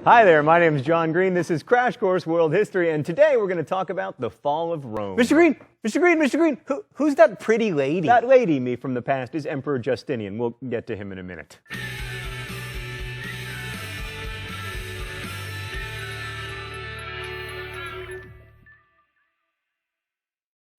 Hi there, my name is John Green. This is Crash Course World History, and today we're going to talk about the fall of Rome. Mr. Green! Mr. Green! Mr. Green! Who's that pretty lady? That lady, me from the past, is Emperor Justinian. We'll get to him in a minute.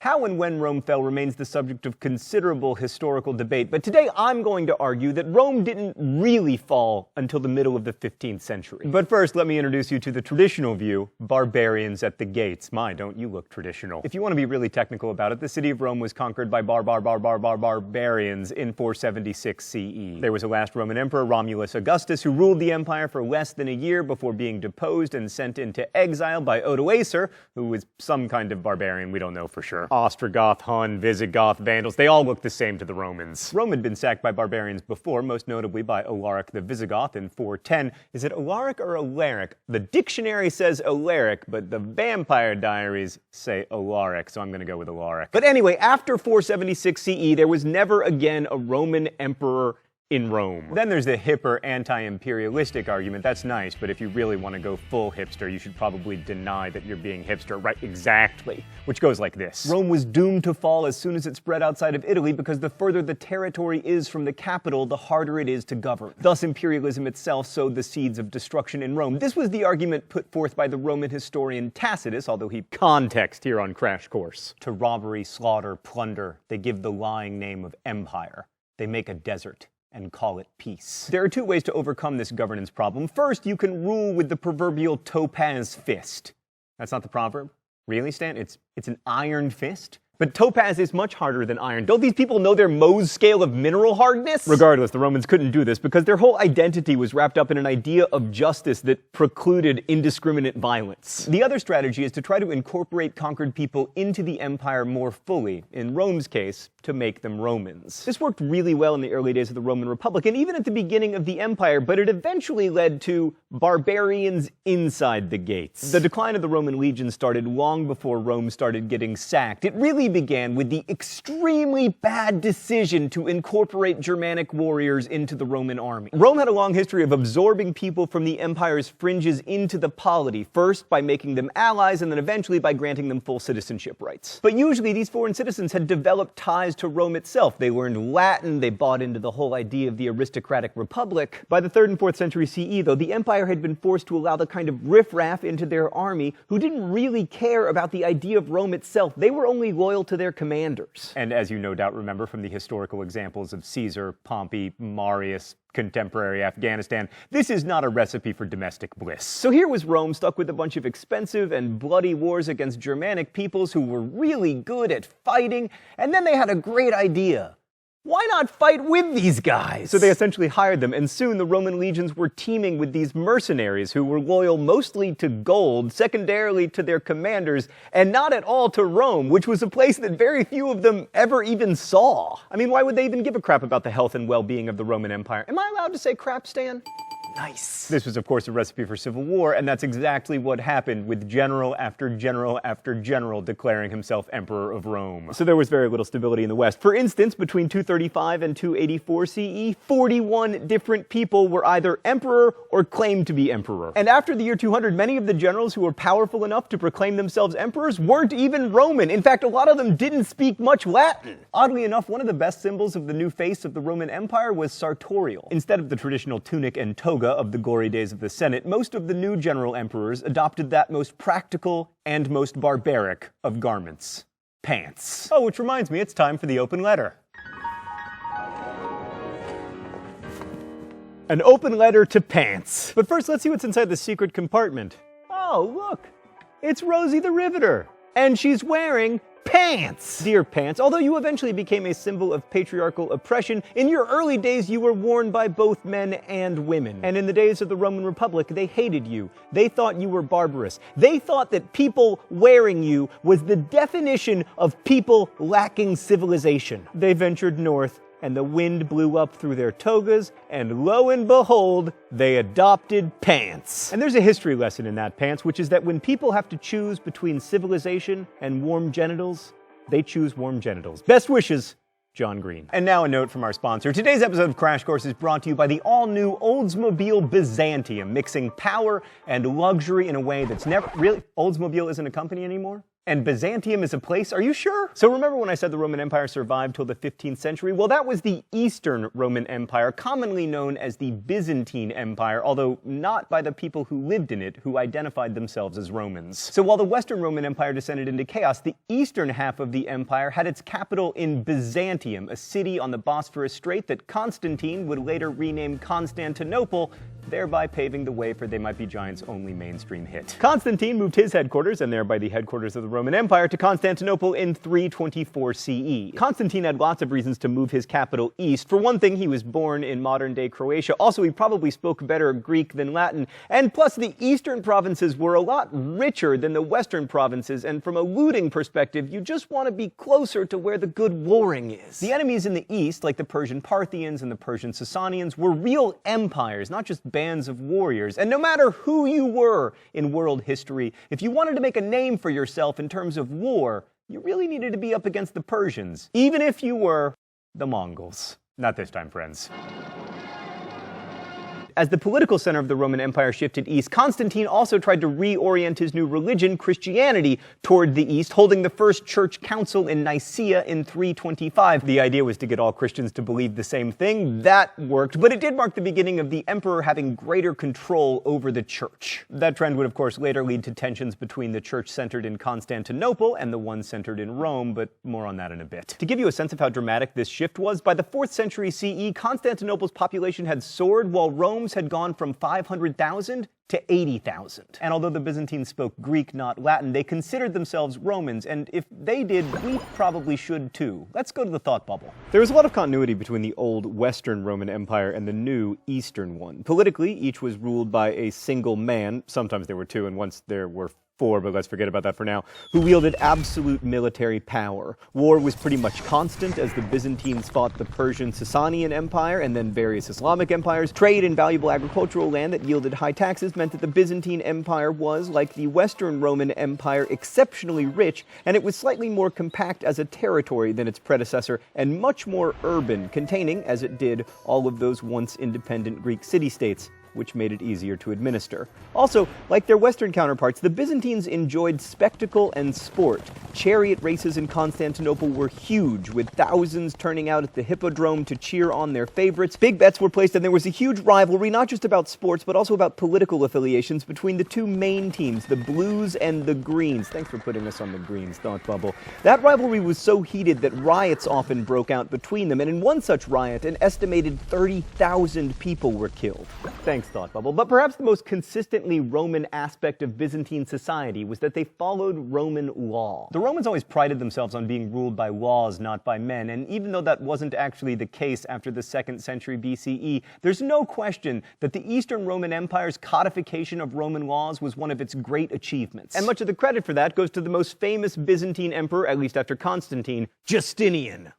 How and when Rome fell remains the subject of considerable historical debate, but today I'm going to argue that Rome didn't really fall until the middle of the 15th century. But first, let me introduce you to the traditional view, barbarians at the gates. My, don't you look traditional. If you want to be really technical about it, the city of Rome was conquered by barbarians in 476 CE. There was a last Roman emperor, Romulus Augustus, who ruled the empire for less than a year before being deposed and sent into exile by Odoacer, who was some kind of barbarian, we don't know for sure. Ostrogoth, Hun, Visigoth, Vandals, they all look the same to the Romans. Rome had been sacked by barbarians before, most notably by Alaric the Visigoth in 410. Is it Alaric or Alaric? The dictionary says Alaric, but the vampire diaries say Alaric, so I'm going to go with Alaric. But anyway, after 476 CE, there was never again a Roman emperor in Rome. Then there's the hipper anti-imperialistic argument. That's nice, but if you really want to go full hipster, you should probably deny that you're being hipster. Right, exactly. Which goes like this. Rome was doomed to fall as soon as it spread outside of Italy because the further the territory is from the capital, the harder it is to govern. Thus, imperialism itself sowed the seeds of destruction in Rome. This was the argument put forth by the Roman historian Tacitus, although he context here on Crash Course. To robbery, slaughter, plunder, they give the lying name of empire. They make a desert and call it peace. There are two ways to overcome this governance problem. First, you can rule with the proverbial topaz fist. That's not the proverb? Really, Stan? It's an iron fist? But topaz is much harder than iron. Don't these people know their Mohs scale of mineral hardness? Regardless, the Romans couldn't do this because their whole identity was wrapped up in an idea of justice that precluded indiscriminate violence. The other strategy is to try to incorporate conquered people into the empire more fully, in Rome's case, to make them Romans. This worked really well in the early days of the Roman Republic and even at the beginning of the empire, but it eventually led to barbarians inside the gates. The decline of the Roman legion started long before Rome started getting sacked. It really began with the extremely bad decision to incorporate Germanic warriors into the Roman army. Rome had a long history of absorbing people from the empire's fringes into the polity, first by making them allies and then eventually by granting them full citizenship rights. But usually these foreign citizens had developed ties to Rome itself. They learned Latin, they bought into the whole idea of the aristocratic republic. By the 3rd and 4th century CE, though, the empire had been forced to allow the kind of riffraff into their army who didn't really care about the idea of Rome itself. They were only loyal to their commanders. And as you no doubt remember from the historical examples of Caesar, Pompey, Marius, contemporary Afghanistan, this is not a recipe for domestic bliss. So here was Rome stuck with a bunch of expensive and bloody wars against Germanic peoples who were really good at fighting, and then they had a great idea. Why not fight with these guys? So they essentially hired them, and soon the Roman legions were teeming with these mercenaries who were loyal mostly to gold, secondarily to their commanders, and not at all to Rome, which was a place that very few of them ever even saw. I mean, why would they even give a crap about the health and well-being of the Roman Empire? Am I allowed to say crap, Stan? Nice. This was, of course, a recipe for civil war, and that's exactly what happened with general after general after general declaring himself emperor of Rome. So there was very little stability in the West. For instance, between 235 and 284 CE, 41 different people were either emperor or claimed to be emperor. And after the year 200, many of the generals who were powerful enough to proclaim themselves emperors weren't even Roman. In fact, a lot of them didn't speak much Latin. Oddly enough, one of the best symbols of the new face of the Roman Empire was sartorial. Instead of the traditional tunic and toga of the glory days of the Senate, most of the new general emperors adopted that most practical and most barbaric of garments: pants. Oh, which reminds me, it's time for the open letter. An open letter to pants. But first, let's see what's inside the secret compartment. Oh, look, it's Rosie the Riveter, and she's wearing pants! Dear pants, although you eventually became a symbol of patriarchal oppression, in your early days you were worn by both men and women. And in the days of the Roman Republic, they hated you. They thought you were barbarous. They thought that people wearing you was the definition of people lacking civilization. They ventured north, and the wind blew up through their togas, and lo and behold, they adopted pants. And there's a history lesson in that, pants, which is that when people have to choose between civilization and warm genitals, they choose warm genitals. Best wishes, John Green. And now a note from our sponsor. Today's episode of Crash Course is brought to you by the all-new Oldsmobile Byzantium, mixing power and luxury in a way that's never... Really? Oldsmobile isn't a company anymore? And Byzantium is a place? Are you sure? So remember when I said the Roman Empire survived till the 15th century? Well, that was the Eastern Roman Empire, commonly known as the Byzantine Empire, although not by the people who lived in it, who identified themselves as Romans. So while the Western Roman Empire descended into chaos, the eastern half of the empire had its capital in Byzantium, a city on the Bosphorus Strait that Constantine would later rename Constantinople, thereby paving the way for They Might Be Giants' only mainstream hit. Constantine moved his headquarters, and thereby the headquarters of the Roman Empire, to Constantinople in 324 CE. Constantine had lots of reasons to move his capital east. For one thing, he was born in modern-day Croatia. Also, he probably spoke better Greek than Latin. And plus, the eastern provinces were a lot richer than the western provinces, and from a looting perspective, you just want to be closer to where the good warring is. The enemies in the east, like the Persian Parthians and the Persian Sasanians, were real empires, not just bands of warriors. And no matter who you were in world history, if you wanted to make a name for yourself in terms of war, you really needed to be up against the Persians, even if you were the Mongols. Not this time, friends. As the political center of the Roman Empire shifted east, Constantine also tried to reorient his new religion, Christianity, toward the east, holding the first church council in Nicaea in 325. The idea was to get all Christians to believe the same thing. That worked, but it did mark the beginning of the emperor having greater control over the church. That trend would, of course, later lead to tensions between the church centered in Constantinople and the one centered in Rome, but more on that in a bit. To give you a sense of how dramatic this shift was, by the 4th century CE, Constantinople's population had soared while Rome's had gone from 500,000 to 80,000. And although the Byzantines spoke Greek, not Latin, they considered themselves Romans, and if they did, we probably should too. Let's go to the thought bubble. There was a lot of continuity between the old Western Roman Empire and the new Eastern one. Politically, each was ruled by a single man. Sometimes there were two, and once there were 4, but let's forget about that for now, who wielded absolute military power. War was pretty much constant as the Byzantines fought the Persian Sasanian Empire and then various Islamic empires. Trade in valuable agricultural land that yielded high taxes meant that the Byzantine Empire was, like the Western Roman Empire, exceptionally rich, and it was slightly more compact as a territory than its predecessor and much more urban, containing, as it did, all of those once independent Greek city-states, which made it easier to administer. Also, like their Western counterparts, the Byzantines enjoyed spectacle and sport. Chariot races in Constantinople were huge, with thousands turning out at the Hippodrome to cheer on their favorites. Big bets were placed, and there was a huge rivalry, not just about sports, but also about political affiliations between the two main teams, the Blues and the Greens. Thanks for putting us on the Greens, thought bubble. That rivalry was so heated that riots often broke out between them, and in one such riot, an estimated 30,000 people were killed. Thanks, thought bubble. But perhaps the most consistently Roman aspect of Byzantine society was that they followed Roman law. The Romans always prided themselves on being ruled by laws, not by men, and even though that wasn't actually the case after the 2nd century BCE, there's no question that the Eastern Roman Empire's codification of Roman laws was one of its great achievements. And much of the credit for that goes to the most famous Byzantine emperor, at least after Constantine, Justinian.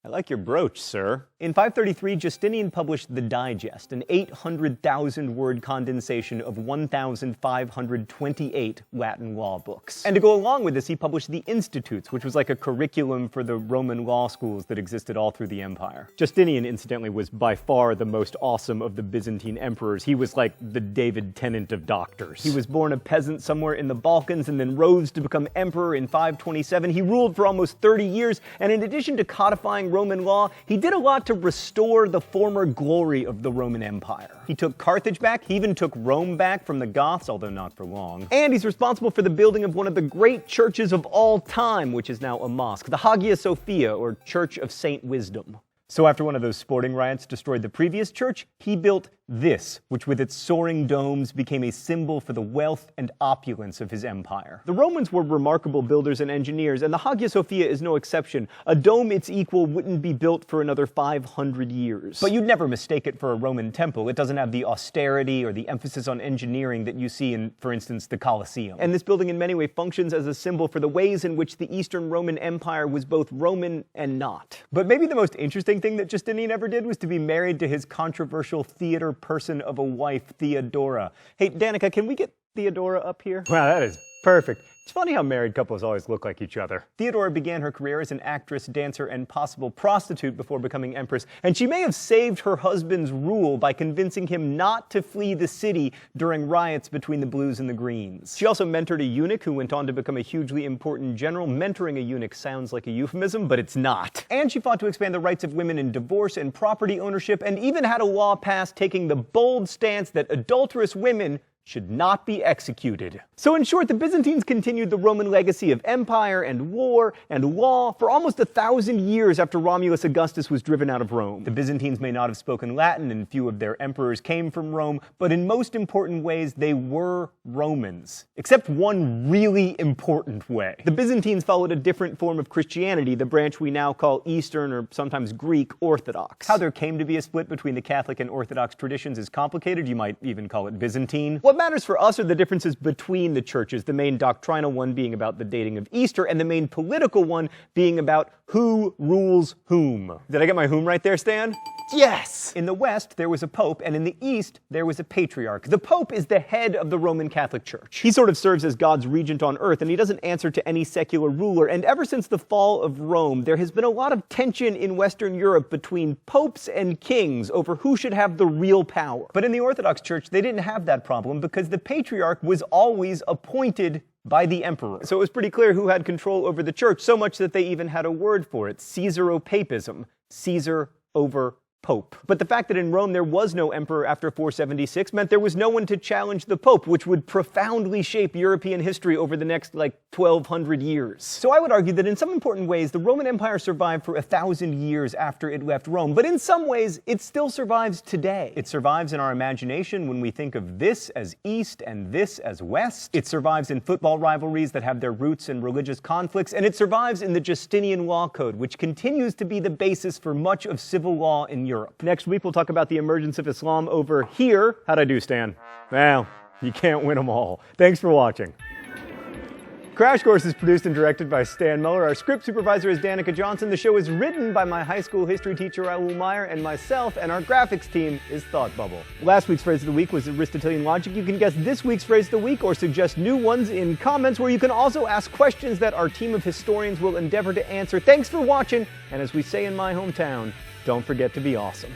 I like your brooch, sir. In 533, Justinian published the Digest, an 800,000-word condensation of 1,528 Latin law books. And to go along with this, he published the Institutes, which was like a curriculum for the Roman law schools that existed all through the empire. Justinian, incidentally, was by far the most awesome of the Byzantine emperors. He was like the David Tennant of doctors. He was born a peasant somewhere in the Balkans and then rose to become emperor in 527. He ruled for almost 30 years, and in addition to codifying Roman law, he did a lot to restore the former glory of the Roman Empire. He took Carthage back, he even took Rome back from the Goths, although not for long. And he's responsible for the building of one of the great churches of all time, which is now a mosque, the Hagia Sophia, or Church of Saint Wisdom. So after one of those sporting riots destroyed the previous church, he built this, which with its soaring domes became a symbol for the wealth and opulence of his empire. The Romans were remarkable builders and engineers, and the Hagia Sophia is no exception. A dome its equal wouldn't be built for another 500 years. But you'd never mistake it for a Roman temple. It doesn't have the austerity or the emphasis on engineering that you see in, for instance, the Colosseum. And this building in many ways functions as a symbol for the ways in which the Eastern Roman Empire was both Roman and not. But maybe the most interesting thing that Justinian ever did was to be married to his controversial theater person of a wife, Theodora. Hey, Danica, can we get Theodora up here? Wow, that is perfect. It's funny how married couples always look like each other. Theodora began her career as an actress, dancer, and possible prostitute before becoming empress, and she may have saved her husband's rule by convincing him not to flee the city during riots between the Blues and the Greens. She also mentored a eunuch who went on to become a hugely important general. Mentoring a eunuch sounds like a euphemism, but it's not. And she fought to expand the rights of women in divorce and property ownership, and even had a law passed taking the bold stance that adulterous women should not be executed. So in short, the Byzantines continued the Roman legacy of empire and war and law for almost 1,000 years after Romulus Augustus was driven out of Rome. The Byzantines may not have spoken Latin, and few of their emperors came from Rome, but in most important ways they were Romans. Except one really important way. The Byzantines followed a different form of Christianity, the branch we now call Eastern or sometimes Greek Orthodox. How there came to be a split between the Catholic and Orthodox traditions is complicated. You might even call it Byzantine. What matters for us are the differences between the churches, the main doctrinal one being about the dating of Easter, and the main political one being about who rules whom. Did I get my whom right there, Stan? Yes! In the West, there was a pope, and in the East, there was a patriarch. The pope is the head of the Roman Catholic Church. He sort of serves as God's regent on earth, and he doesn't answer to any secular ruler. And ever since the fall of Rome, there has been a lot of tension in Western Europe between popes and kings over who should have the real power. But in the Orthodox Church, they didn't have that problem because the patriarch was always appointed by the emperor. So it was pretty clear who had control over the church, so much that they even had a word for it: Caesaropapism, Caesar over Pope. But the fact that in Rome there was no emperor after 476 meant there was no one to challenge the Pope, which would profoundly shape European history over the next, 1,200 years. So I would argue that in some important ways, the Roman Empire survived for 1,000 years after it left Rome, but in some ways, it still survives today. It survives in our imagination when we think of this as East and this as West. It survives in football rivalries that have their roots in religious conflicts, and it survives in the Justinian Law Code, which continues to be the basis for much of civil law in Europe. Next week, we'll talk about the emergence of Islam over here. How'd I do, Stan? Well, you can't win them all. Thanks for watching. Crash Course is produced and directed by Stan Muller. Our script supervisor is Danica Johnson. The show is written by my high school history teacher, Raoul Meyer, and myself, and our graphics team is Thought Bubble. Last week's phrase of the week was Aristotelian logic. You can guess this week's phrase of the week or suggest new ones in comments, where you can also ask questions that our team of historians will endeavor to answer. Thanks for watching, and as we say in my hometown, don't forget to be awesome.